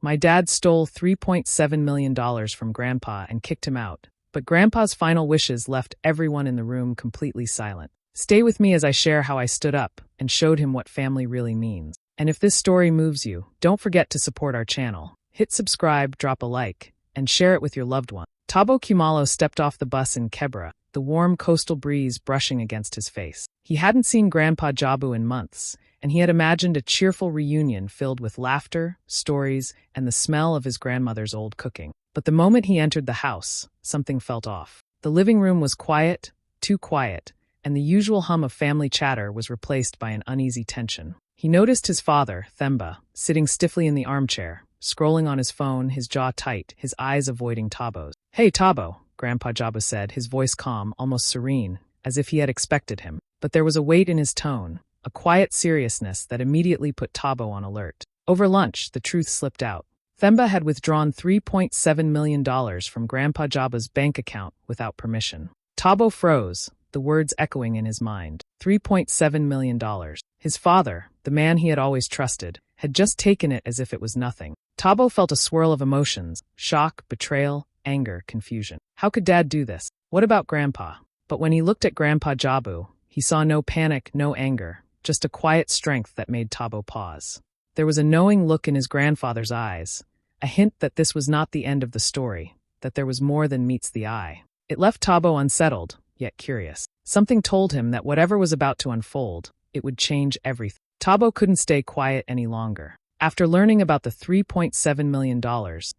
My dad stole $3.7 million from Grandpa and kicked him out, but Grandpa's final wishes left everyone in the room completely silent. Stay with me as I share how I stood up and showed him what family really means. And if this story moves you, don't forget to support our channel. Hit subscribe, drop a like, and share it with your loved one. Tabo Kumalo stepped off the bus in Kebra, the warm coastal breeze brushing against his face. He hadn't seen Grandpa Jabu in months, and he had imagined a cheerful reunion filled with laughter, stories, and the smell of his grandmother's old cooking. But the moment he entered the house, something felt off. The living room was quiet, too quiet, and the usual hum of family chatter was replaced by an uneasy tension. He noticed his father, Themba, sitting stiffly in the armchair, scrolling on his phone, his jaw tight, his eyes avoiding Tabo's. "Hey, Tabo," Grandpa Jabu said, his voice calm, almost serene, as if he had expected him. But there was a weight in his tone, a quiet seriousness that immediately put Tabo on alert. Over lunch, the truth slipped out. Themba had withdrawn $3.7 million from Grandpa Jabu's bank account without permission. Tabo froze, the words echoing in his mind. $3.7 million. His father, the man he had always trusted, had just taken it as if it was nothing. Tabo felt a swirl of emotions: shock, betrayal, anger, confusion. How could Dad do this? What about Grandpa? But when he looked at Grandpa Jabu, he saw no panic, no anger, just a quiet strength that made Tabo pause. There was a knowing look in his grandfather's eyes, a hint that this was not the end of the story, that there was more than meets the eye. It left Tabo unsettled, yet curious. Something told him that whatever was about to unfold, it would change everything. Tabo couldn't stay quiet any longer. After learning about the $3.7 million,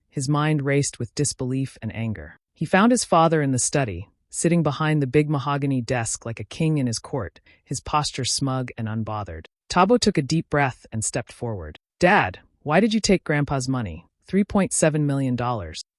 his mind raced with disbelief and anger. He found his father in the study, sitting behind the big mahogany desk like a king in his court, his posture smug and unbothered. Tabo took a deep breath and stepped forward. "Dad, why did you take Grandpa's money? $3.7 million.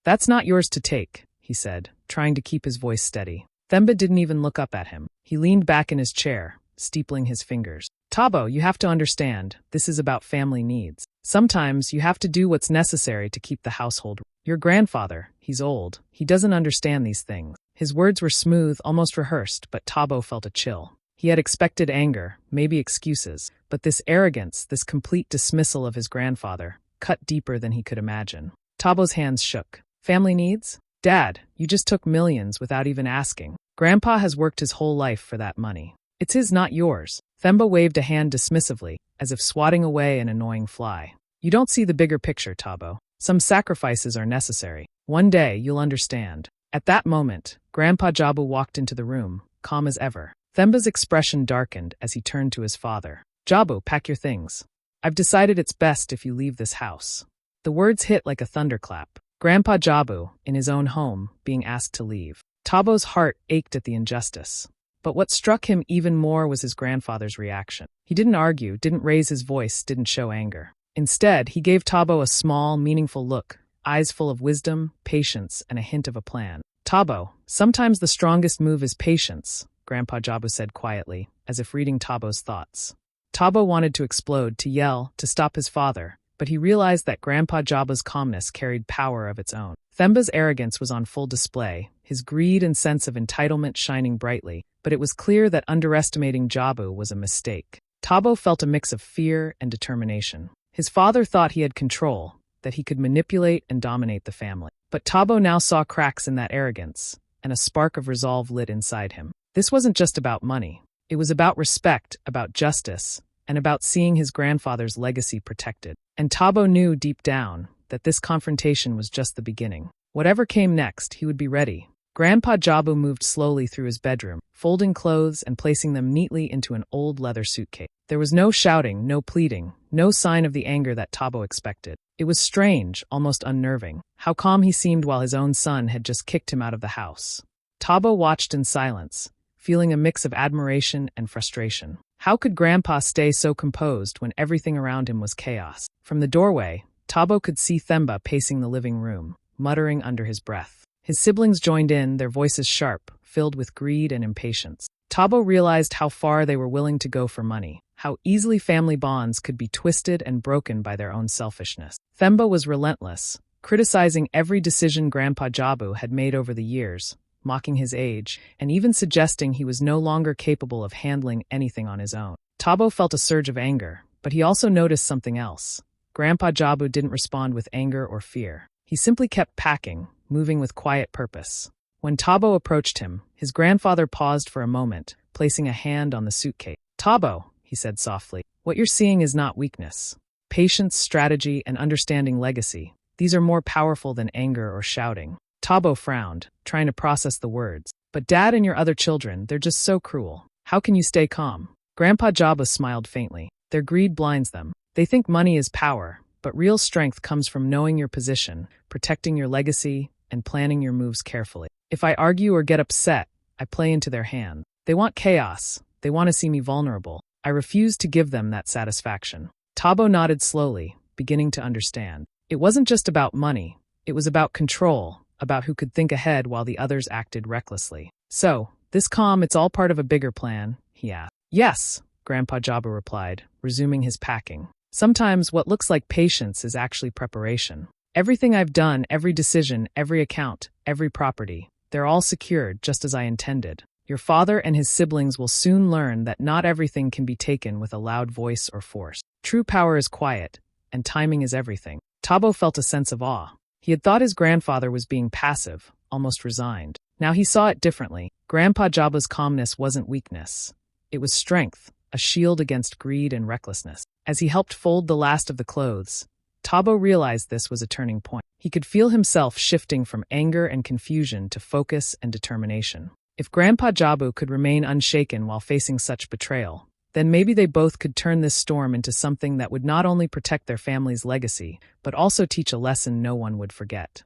That's not yours to take," he said, trying to keep his voice steady. Themba didn't even look up at him. He leaned back in his chair, steepling his fingers. "Tabo, you have to understand, this is about family needs. Sometimes you have to do what's necessary to keep the household. Your grandfather, he's old. He doesn't understand these things." His words were smooth, almost rehearsed, but Tabo felt a chill. He had expected anger, maybe excuses, but this arrogance, this complete dismissal of his grandfather, cut deeper than he could imagine. Tabo's hands shook. "Family needs? Dad, you just took millions without even asking. Grandpa has worked his whole life for that money. It's his, not yours." Themba waved a hand dismissively, as if swatting away an annoying fly. "You don't see the bigger picture, Tabo. Some sacrifices are necessary. One day, you'll understand." At that moment, Grandpa Jabu walked into the room, calm as ever. Themba's expression darkened as he turned to his father. "Jabu, pack your things. I've decided it's best if you leave this house." The words hit like a thunderclap. Grandpa Jabu, in his own home, being asked to leave. Tabo's heart ached at the injustice. But what struck him even more was his grandfather's reaction. He didn't argue, didn't raise his voice, didn't show anger. Instead, he gave Tabo a small, meaningful look, eyes full of wisdom, patience, and a hint of a plan. "Tabo, sometimes the strongest move is patience," Grandpa Jabu said quietly, as if reading Tabo's thoughts. Tabo wanted to explode, to yell, to stop his father, but he realized that Grandpa Jabu's calmness carried power of its own. Themba's arrogance was on full display, his greed and sense of entitlement shining brightly, but it was clear that underestimating Jabu was a mistake. Tabo felt a mix of fear and determination. His father thought he had control, that he could manipulate and dominate the family. But Tabo now saw cracks in that arrogance, and a spark of resolve lit inside him. This wasn't just about money. It was about respect, about justice, and about seeing his grandfather's legacy protected. And Tabo knew deep down that this confrontation was just the beginning. Whatever came next, he would be ready. Grandpa Jabu moved slowly through his bedroom, folding clothes and placing them neatly into an old leather suitcase. There was no shouting, no pleading, no sign of the anger that Tabo expected. It was strange, almost unnerving, how calm he seemed while his own son had just kicked him out of the house. Tabo watched in silence, feeling a mix of admiration and frustration. How could Grandpa stay so composed when everything around him was chaos? From the doorway, Tabo could see Themba pacing the living room, muttering under his breath. His siblings joined in, their voices sharp, filled with greed and impatience. Tabo realized how far they were willing to go for money, how easily family bonds could be twisted and broken by their own selfishness. Themba was relentless, criticizing every decision Grandpa Jabu had made over the years, mocking his age, and even suggesting he was no longer capable of handling anything on his own. Tabo felt a surge of anger, but he also noticed something else, Grandpa Jabu didn't respond with anger or fear. He simply kept packing, moving with quiet purpose. When Tabo approached him, his grandfather paused for a moment, placing a hand on the suitcase. "Tabo," he said softly, "what you're seeing is not weakness. Patience, strategy, and understanding legacy. These are more powerful than anger or shouting." Tabo frowned, trying to process the words. "But Dad and your other children, they're just so cruel. How can you stay calm?" Grandpa Jabu smiled faintly. "Their greed blinds them. They think money is power, but real strength comes from knowing your position, protecting your legacy, and planning your moves carefully. If I argue or get upset, I play into their hand. They want chaos. They want to see me vulnerable. I refuse to give them that satisfaction." Tabo nodded slowly, beginning to understand. It wasn't just about money. It was about control, about who could think ahead while the others acted recklessly. "So, this calm, it's all part of a bigger plan?" he asked. "Yes," Grandpa Jabu replied, resuming his packing. "Sometimes what looks like patience is actually preparation. Everything I've done, every decision, every account, every property, they're all secured just as I intended. Your father and his siblings will soon learn that not everything can be taken with a loud voice or force. True power is quiet, and timing is everything." Tabo felt a sense of awe. He had thought his grandfather was being passive, almost resigned. Now he saw it differently. Grandpa Jabu's calmness wasn't weakness. It was strength, a shield against greed and recklessness. As he helped fold the last of the clothes, Tabo realized this was a turning point. He could feel himself shifting from anger and confusion to focus and determination. If Grandpa Jabu could remain unshaken while facing such betrayal, then maybe they both could turn this storm into something that would not only protect their family's legacy, but also teach a lesson no one would forget.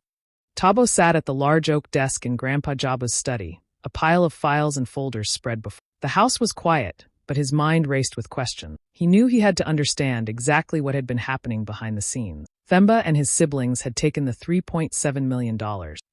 Tabo sat at the large oak desk in Grandpa Jabu's study, a pile of files and folders spread before. The house was quiet, but his mind raced with questions. He knew he had to understand exactly what had been happening behind the scenes. Themba and his siblings had taken the $3.7 million,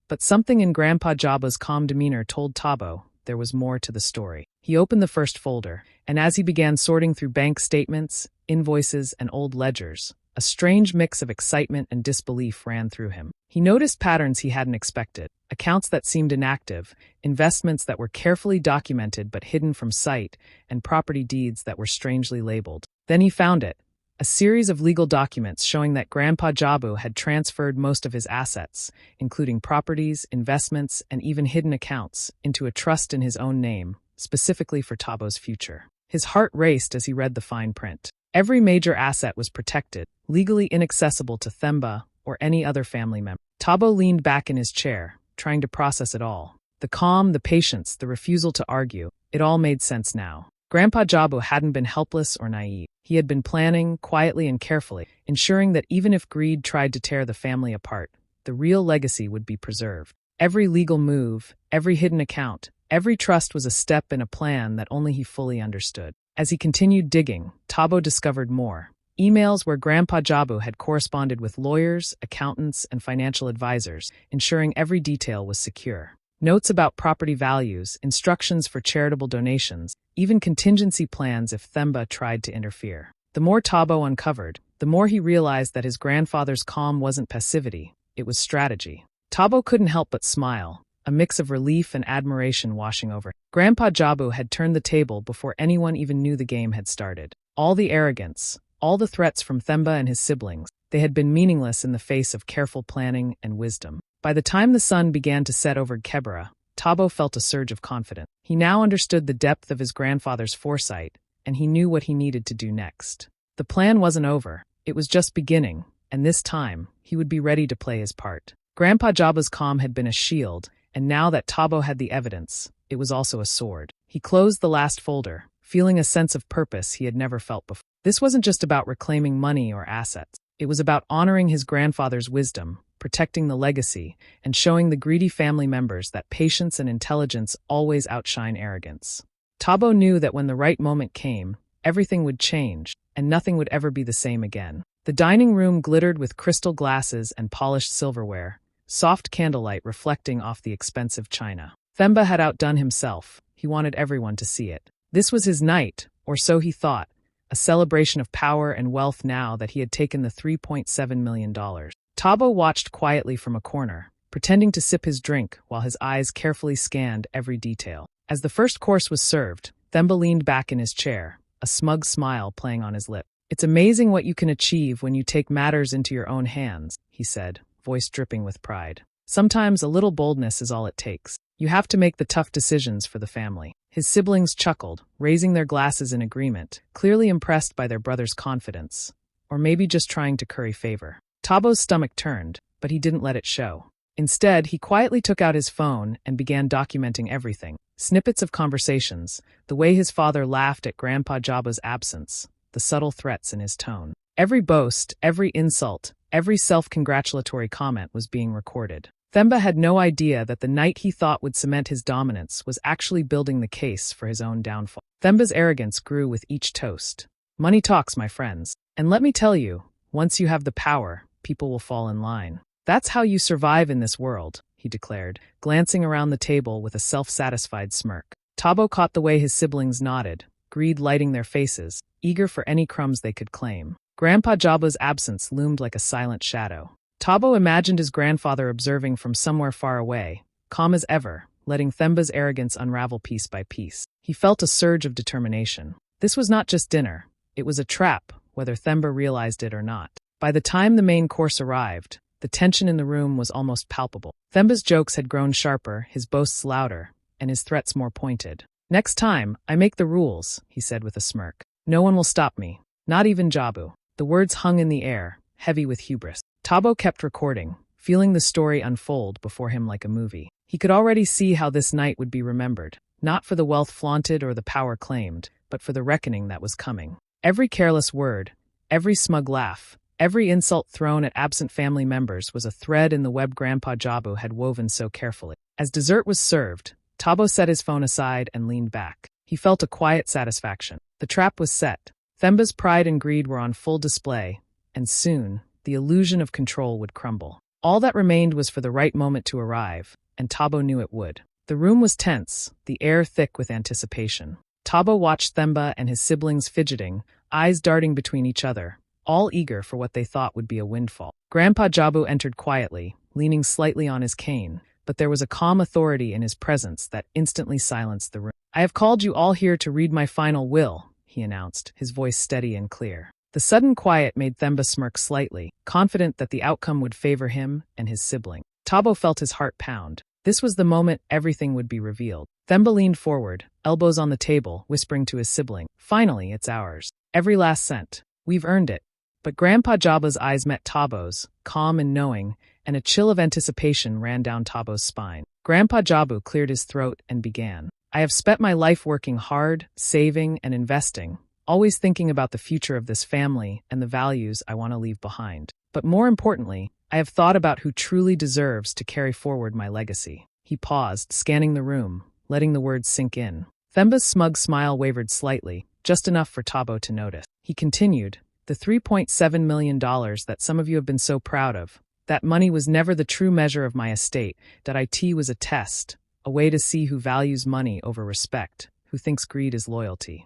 but something in Grandpa Jabu's calm demeanor told Tabo there was more to the story. He opened the first folder, and as he began sorting through bank statements, invoices, and old ledgers, a strange mix of excitement and disbelief ran through him. He noticed patterns he hadn't expected, accounts that seemed inactive, investments that were carefully documented but hidden from sight, and property deeds that were strangely labeled. Then he found it, a series of legal documents showing that Grandpa Jabu had transferred most of his assets, including properties, investments, and even hidden accounts, into a trust in his own name, specifically for Tabo's future. His heart raced as he read the fine print. Every major asset was protected, legally inaccessible to Themba or any other family member. Tabo leaned back in his chair, trying to process it all. The calm, the patience, the refusal to argue, it all made sense now. Grandpa Jabu hadn't been helpless or naive. He had been planning, quietly and carefully, ensuring that even if greed tried to tear the family apart, the real legacy would be preserved. Every legal move, every hidden account, every trust was a step in a plan that only he fully understood. As he continued digging, Tabo discovered more. Emails where Grandpa Jabu had corresponded with lawyers, accountants, and financial advisors, ensuring every detail was secure. Notes about property values, instructions for charitable donations, even contingency plans if Themba tried to interfere. The more Tabo uncovered, the more he realized that his grandfather's calm wasn't passivity, it was strategy. Tabo couldn't help but smile, a mix of relief and admiration washing over him. Grandpa Jabu had turned the table before anyone even knew the game had started. All the arrogance, all the threats from Themba and his siblings, they had been meaningless in the face of careful planning and wisdom. By the time the sun began to set over Kebra, Tabo felt a surge of confidence. He now understood the depth of his grandfather's foresight, and he knew what he needed to do next. The plan wasn't over, it was just beginning, and this time, he would be ready to play his part. Grandpa Jabu's calm had been a shield, and now that Tabo had the evidence, it was also a sword. He closed the last folder, feeling a sense of purpose he had never felt before. This wasn't just about reclaiming money or assets. It was about honoring his grandfather's wisdom, protecting the legacy, and showing the greedy family members that patience and intelligence always outshine arrogance. Tabo knew that when the right moment came, everything would change, and nothing would ever be the same again. The dining room glittered with crystal glasses and polished silverware, soft candlelight reflecting off the expensive china. Themba had outdone himself. He wanted everyone to see it. This was his night, or so he thought, a celebration of power and wealth now that he had taken the $3.7 million. Tabo watched quietly from a corner, pretending to sip his drink while his eyes carefully scanned every detail. As the first course was served, Themba leaned back in his chair, a smug smile playing on his lip. "It's amazing what you can achieve when you take matters into your own hands," he said, voice dripping with pride. "Sometimes a little boldness is all it takes. You have to make the tough decisions for the family." His siblings chuckled, raising their glasses in agreement, clearly impressed by their brother's confidence, or maybe just trying to curry favor. Tabo's stomach turned, but he didn't let it show. Instead, he quietly took out his phone and began documenting everything. Snippets of conversations, the way his father laughed at Grandpa Jabu's absence, the subtle threats in his tone. Every boast, every insult, every self-congratulatory comment was being recorded. Themba had no idea that the night he thought would cement his dominance was actually building the case for his own downfall. Themba's arrogance grew with each toast. "Money talks, my friends. And let me tell you, once you have the power, people will fall in line. That's how you survive in this world," he declared, glancing around the table with a self-satisfied smirk. Tabo caught the way his siblings nodded, greed lighting their faces, eager for any crumbs they could claim. Grandpa Jabu's absence loomed like a silent shadow. Tabo imagined his grandfather observing from somewhere far away, calm as ever, letting Themba's arrogance unravel piece by piece. He felt a surge of determination. This was not just dinner. It was a trap, whether Themba realized it or not. By the time the main course arrived, the tension in the room was almost palpable. Themba's jokes had grown sharper, his boasts louder, and his threats more pointed. "Next time, I make the rules," he said with a smirk. "No one will stop me. Not even Jabu." The words hung in the air, heavy with hubris. Tabo kept recording, feeling the story unfold before him like a movie. He could already see how this night would be remembered, not for the wealth flaunted or the power claimed, but for the reckoning that was coming. Every careless word, every smug laugh, every insult thrown at absent family members was a thread in the web Grandpa Jabu had woven so carefully. As dessert was served, Tabo set his phone aside and leaned back. He felt a quiet satisfaction. The trap was set. Themba's pride and greed were on full display, and soon, the illusion of control would crumble. All that remained was for the right moment to arrive, and Tabo knew it would. The room was tense, the air thick with anticipation. Tabo watched Themba and his siblings fidgeting, eyes darting between each other, all eager for what they thought would be a windfall. Grandpa Jabu entered quietly, leaning slightly on his cane, but there was a calm authority in his presence that instantly silenced the room. "I have called you all here to read my final will," he announced, his voice steady and clear. The sudden quiet made Themba smirk slightly, confident that the outcome would favor him and his sibling. Tabo felt his heart pound. This was the moment everything would be revealed. Themba leaned forward, elbows on the table, whispering to his sibling, "Finally, it's ours. Every last cent. We've earned it." But Grandpa Jabu's eyes met Tabo's, calm and knowing, and a chill of anticipation ran down Tabo's spine. Grandpa Jabu cleared his throat and began. "I have spent my life working hard, saving, and investing, always thinking about the future of this family and the values I want to leave behind. But more importantly, I have thought about who truly deserves to carry forward my legacy." He paused, scanning the room, letting the words sink in. Themba's smug smile wavered slightly, just enough for Tabo to notice. He continued, "The $3.7 million that some of you have been so proud of, that money was never the true measure of my estate, that it was a test, a way to see who values money over respect, who thinks greed is loyalty.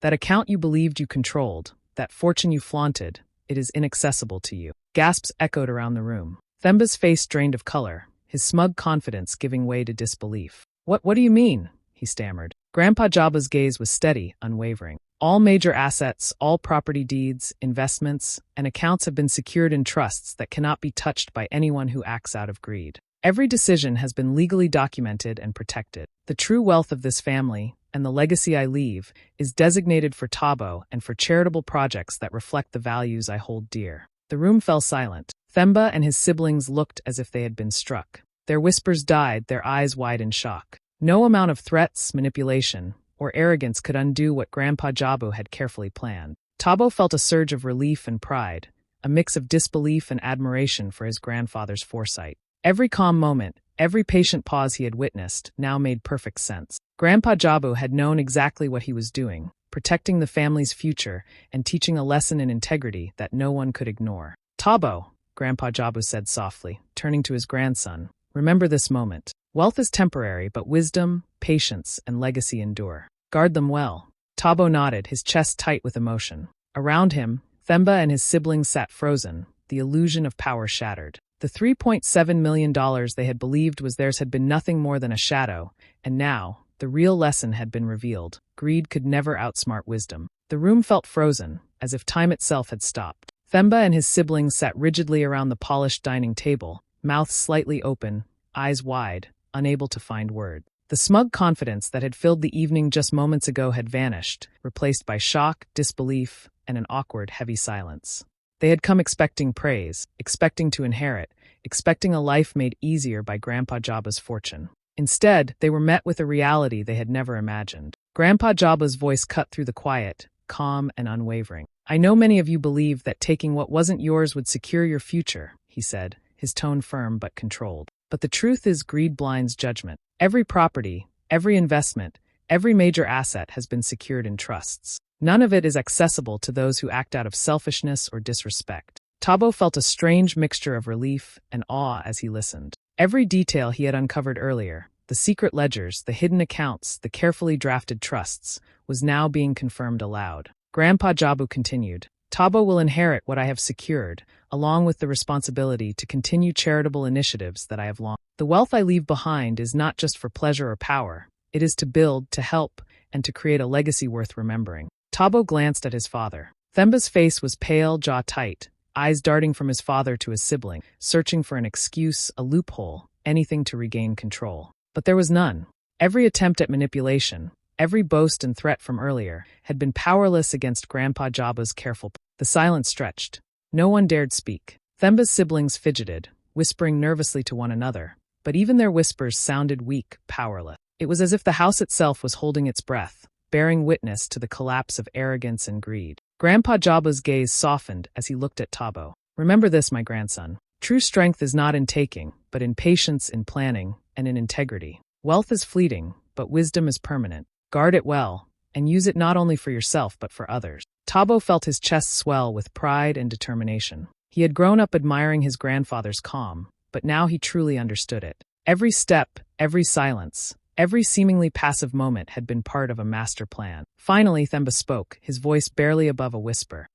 That account you believed you controlled, that fortune you flaunted, it is inaccessible to you." Gasps echoed around the room. Themba's face drained of color, his smug confidence giving way to disbelief. What do you mean?" he stammered. Grandpa Jabu's gaze was steady, unwavering. "All major assets, all property deeds, investments, and accounts have been secured in trusts that cannot be touched by anyone who acts out of greed. Every decision has been legally documented and protected. The true wealth of this family, and the legacy I leave, is designated for Tabo and for charitable projects that reflect the values I hold dear." The room fell silent. Themba and his siblings looked as if they had been struck. Their whispers died, their eyes wide in shock. No amount of threats, manipulation, or arrogance could undo what Grandpa Jabu had carefully planned. Tabo felt a surge of relief and pride, a mix of disbelief and admiration for his grandfather's foresight. Every calm moment, every patient pause he had witnessed, now made perfect sense. Grandpa Jabu had known exactly what he was doing, protecting the family's future and teaching a lesson in integrity that no one could ignore. "Tabo," Grandpa Jabu said softly, turning to his grandson, "remember this moment. Wealth is temporary, but wisdom, patience, and legacy endure. Guard them well." Tabo nodded, his chest tight with emotion. Around him, Themba and his siblings sat frozen, the illusion of power shattered. The $3.7 million they had believed was theirs had been nothing more than a shadow, and now, the real lesson had been revealed. Greed could never outsmart wisdom. The room felt frozen, as if time itself had stopped. Themba and his siblings sat rigidly around the polished dining table, mouths slightly open, eyes wide, unable to find words. The smug confidence that had filled the evening just moments ago had vanished, replaced by shock, disbelief, and an awkward, heavy silence. They had come expecting praise, expecting to inherit, expecting a life made easier by Grandpa Jabba's fortune. Instead, they were met with a reality they had never imagined. Grandpa Jabba's voice cut through the quiet, calm and unwavering. "I know many of you believed that taking what wasn't yours would secure your future," he said, his tone firm but controlled. "But the truth is greed blinds judgment. Every property, every investment, every major asset has been secured in trusts. None of it is accessible to those who act out of selfishness or disrespect." Tabo felt a strange mixture of relief and awe as he listened. Every detail he had uncovered earlier, the secret ledgers, the hidden accounts, the carefully drafted trusts, was now being confirmed aloud. Grandpa Jabu continued, "Tabo will inherit what I have secured, along with the responsibility to continue charitable initiatives that I have launched. The wealth I leave behind is not just for pleasure or power. It is to build, to help, and to create a legacy worth remembering." Tabo glanced at his father. Themba's face was pale, jaw tight, eyes darting from his father to his sibling, searching for an excuse, a loophole, anything to regain control. But there was none. Every attempt at manipulation, every boast and threat from earlier, had been powerless against Grandpa Jabba's careful. The silence stretched. No one dared speak. Themba's siblings fidgeted, whispering nervously to one another, but even their whispers sounded weak, powerless. It was as if the house itself was holding its breath, bearing witness to the collapse of arrogance and greed. Grandpa Jabba's gaze softened as he looked at Tabo. "Remember this, my grandson. True strength is not in taking, but in patience, in planning, and in integrity. Wealth is fleeting, but wisdom is permanent. Guard it well, and use it not only for yourself but for others." Tabo felt his chest swell with pride and determination. He had grown up admiring his grandfather's calm, but now he truly understood it. Every step, every silence, every seemingly passive moment had been part of a master plan. Finally, Themba spoke, his voice barely above a whisper.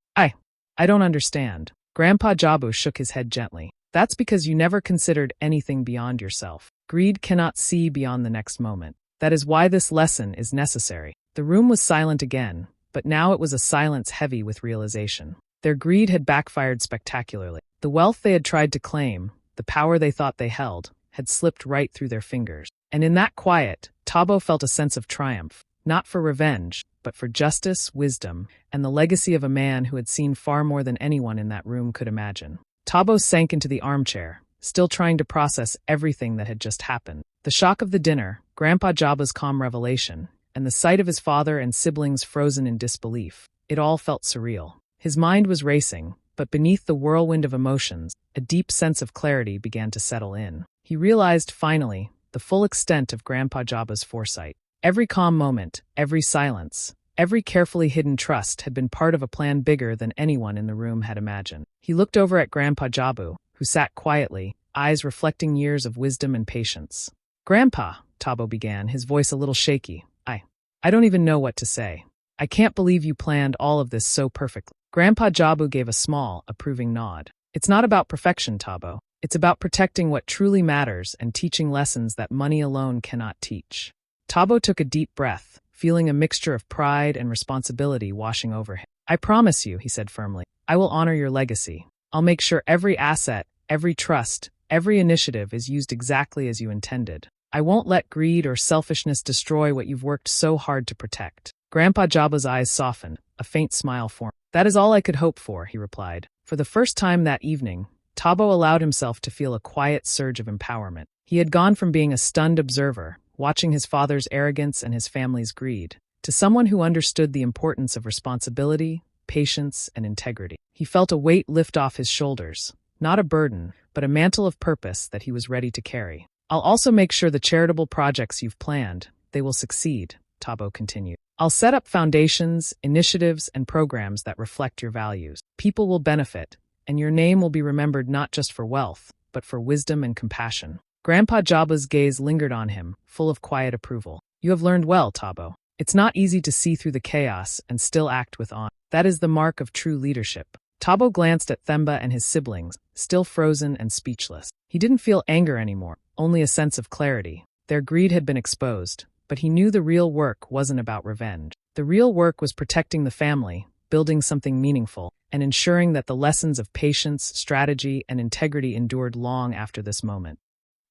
I don't understand." Grandpa Jabu shook his head gently. "That's because you never considered anything beyond yourself. Greed cannot see beyond the next moment. That is why this lesson is necessary." The room was silent again, but now it was a silence heavy with realization. Their greed had backfired spectacularly. The wealth they had tried to claim, the power they thought they held, had slipped right through their fingers. And in that quiet, Tabo felt a sense of triumph, not for revenge, but for justice, wisdom, and the legacy of a man who had seen far more than anyone in that room could imagine. Tabo sank into the armchair, still trying to process everything that had just happened. The shock of the dinner, Grandpa Jabba's calm revelation, and the sight of his father and siblings frozen in disbelief. It all felt surreal. His mind was racing, but beneath the whirlwind of emotions, a deep sense of clarity began to settle in. He realized, finally, the full extent of Grandpa Jabba's foresight. Every calm moment, every silence, every carefully hidden trust had been part of a plan bigger than anyone in the room had imagined. He looked over at Grandpa Jabu, who sat quietly, eyes reflecting years of wisdom and patience. "Grandpa," Tabo began, his voice a little shaky, I don't even know what to say. I can't believe you planned all of this so perfectly." Grandpa Jabu gave a small, approving nod. "It's not about perfection, Tabo. It's about protecting what truly matters and teaching lessons that money alone cannot teach." Tabo took a deep breath, feeling a mixture of pride and responsibility washing over him. "I promise you," he said firmly, "I will honor your legacy. I'll make sure every asset, every trust, every initiative is used exactly as you intended. I won't let greed or selfishness destroy what you've worked so hard to protect." Grandpa Jabba's eyes softened, a faint smile formed. "That is all I could hope for," he replied. For the first time that evening, Tabo allowed himself to feel a quiet surge of empowerment. He had gone from being a stunned observer, watching his father's arrogance and his family's greed, to someone who understood the importance of responsibility, patience, and integrity. He felt a weight lift off his shoulders, not a burden, but a mantle of purpose that he was ready to carry. "I'll also make sure the charitable projects you've planned, they will succeed," Tabo continued. "I'll set up foundations, initiatives, and programs that reflect your values. People will benefit, and your name will be remembered not just for wealth, but for wisdom and compassion." Grandpa Jabba's gaze lingered on him, full of quiet approval. "You have learned well, Tabo. It's not easy to see through the chaos and still act with honor. That is the mark of true leadership." Tabo glanced at Themba and his siblings, still frozen and speechless. He didn't feel anger anymore, only a sense of clarity. Their greed had been exposed, but he knew the real work wasn't about revenge. The real work was protecting the family, building something meaningful, and ensuring that the lessons of patience, strategy, and integrity endured long after this moment.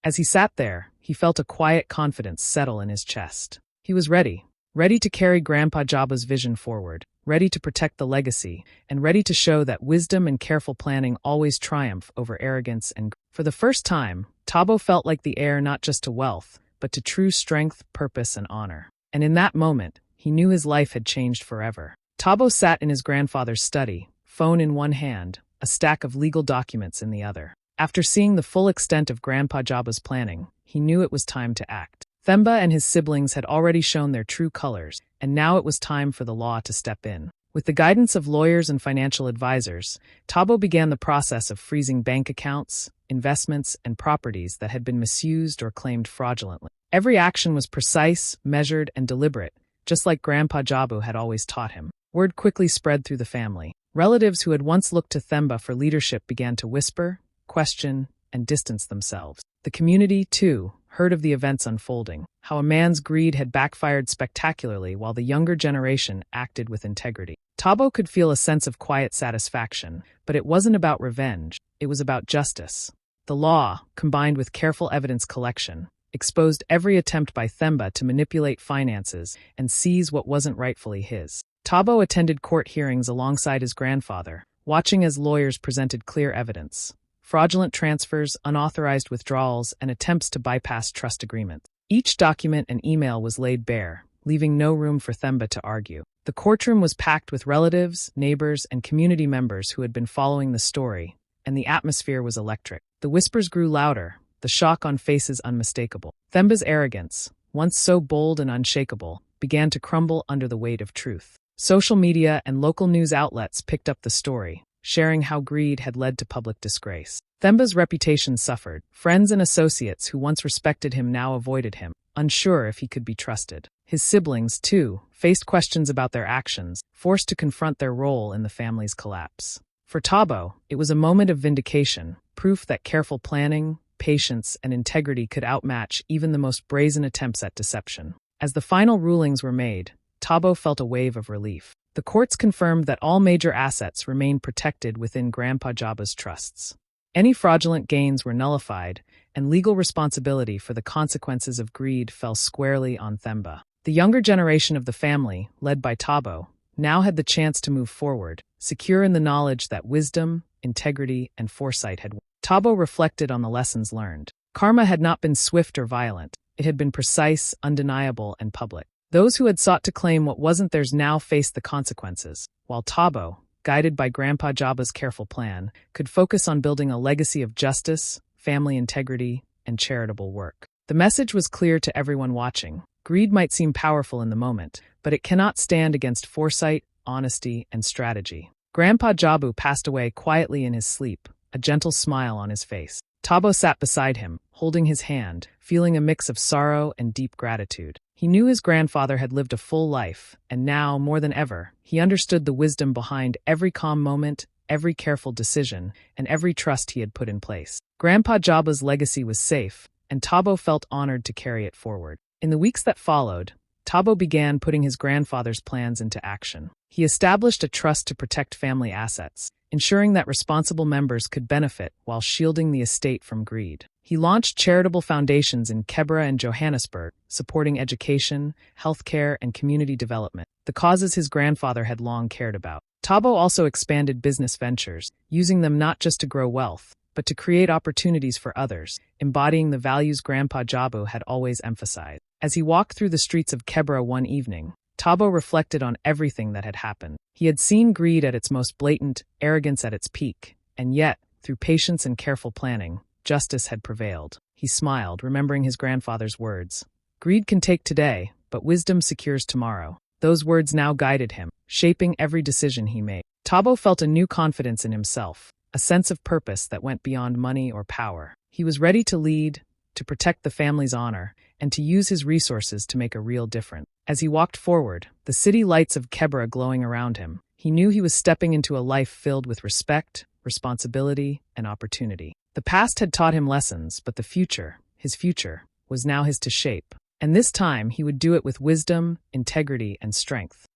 As he sat there, he felt a quiet confidence settle in his chest. He was ready to carry Grandpa Jabba's vision forward, ready to protect the legacy, and ready to show that wisdom and careful planning always triumph over arrogance and greed. For the first time, Tabo felt like the heir not just to wealth, but to true strength, purpose, and honor. And in that moment, he knew his life had changed forever. Tabo sat in his grandfather's study, phone in one hand, a stack of legal documents in the other. After seeing the full extent of Grandpa Jabba's planning, he knew it was time to act. Themba and his siblings had already shown their true colors, and now it was time for the law to step in. With the guidance of lawyers and financial advisors, Tabo began the process of freezing bank accounts, investments, and properties that had been misused or claimed fraudulently. Every action was precise, measured, and deliberate, just like Grandpa Jabu had always taught him. Word quickly spread through the family. Relatives who had once looked to Themba for leadership began to whisper, question, and distance themselves. The community, too, heard of the events unfolding, how a man's greed had backfired spectacularly while the younger generation acted with integrity. Tabo could feel a sense of quiet satisfaction, but it wasn't about revenge, it was about justice. The law, combined with careful evidence collection, exposed every attempt by Themba to manipulate finances and seize what wasn't rightfully his. Tabo attended court hearings alongside his grandfather, watching as lawyers presented clear evidence. Fraudulent transfers, unauthorized withdrawals, and attempts to bypass trust agreements. Each document and email was laid bare, leaving no room for Themba to argue. The courtroom was packed with relatives, neighbors, and community members who had been following the story, and the atmosphere was electric. The whispers grew louder, the shock on faces unmistakable. Themba's arrogance, once so bold and unshakable, began to crumble under the weight of truth. Social media and local news outlets picked up the story, sharing how greed had led to public disgrace. Themba's reputation suffered. Friends and associates who once respected him now avoided him, unsure if he could be trusted. His siblings, too, faced questions about their actions, forced to confront their role in the family's collapse. For Tabo, it was a moment of vindication, proof that careful planning, patience, and integrity could outmatch even the most brazen attempts at deception. As the final rulings were made, Tabo felt a wave of relief. The courts confirmed that all major assets remained protected within Grandpa Jabba's trusts. Any fraudulent gains were nullified, and legal responsibility for the consequences of greed fell squarely on Themba. The younger generation of the family, led by Tabo, now had the chance to move forward, secure in the knowledge that wisdom, integrity, and foresight had won. Tabo reflected on the lessons learned. Karma had not been swift or violent. It had been precise, undeniable, and public. Those who had sought to claim what wasn't theirs now faced the consequences, while Tabo, guided by Grandpa Jabba's careful plan, could focus on building a legacy of justice, family integrity, and charitable work. The message was clear to everyone watching. Greed might seem powerful in the moment, but it cannot stand against foresight, honesty, and strategy. Grandpa Jabu passed away quietly in his sleep, a gentle smile on his face. Tabo sat beside him, holding his hand, feeling a mix of sorrow and deep gratitude. He knew his grandfather had lived a full life, and now, more than ever, he understood the wisdom behind every calm moment, every careful decision, and every trust he had put in place. Grandpa Jabba's legacy was safe, and Tabo felt honored to carry it forward. In the weeks that followed, Tabo began putting his grandfather's plans into action. He established a trust to protect family assets, ensuring that responsible members could benefit while shielding the estate from greed. He launched charitable foundations in Kebra and Johannesburg, supporting education, healthcare, and community development, the causes his grandfather had long cared about. Tabo also expanded business ventures, using them not just to grow wealth, but to create opportunities for others, embodying the values Grandpa Jabu had always emphasized. As he walked through the streets of Kebra one evening, Tabo reflected on everything that had happened. He had seen greed at its most blatant, arrogance at its peak, and yet, through patience and careful planning, justice had prevailed. He smiled, remembering his grandfather's words. Greed can take today, but wisdom secures tomorrow. Those words now guided him, shaping every decision he made. Tabo felt a new confidence in himself, a sense of purpose that went beyond money or power. He was ready to lead, to protect the family's honor, and to use his resources to make a real difference. As he walked forward, the city lights of Kebra glowing around him, he knew he was stepping into a life filled with respect, responsibility, and opportunity. The past had taught him lessons, but the future, his future, was now his to shape. And this time he would do it with wisdom, integrity, and strength.